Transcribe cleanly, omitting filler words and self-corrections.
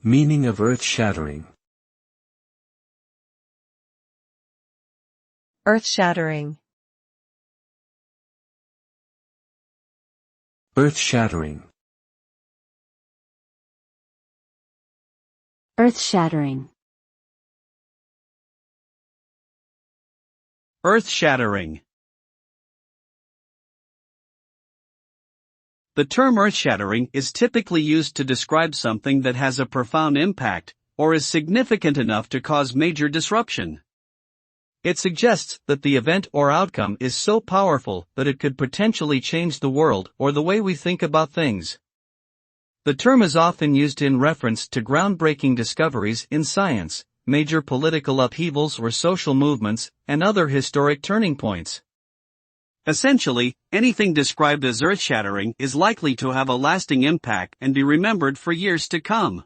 Meaning of earth-shattering. Earth-shattering. Earth-shattering. Earth-shattering. Earth-shattering. The term earth-shattering is typically used to describe something that has a profound impact, or is significant enough to cause major disruption. It suggests that the event or outcome is so powerful that it could potentially change the world or the way we think about things. The term is often used in reference to groundbreaking discoveries in science, major political upheavals or social movements, and other historic turning points. Essentially, anything described as earth-shattering is likely to have a lasting impact and be remembered for years to come.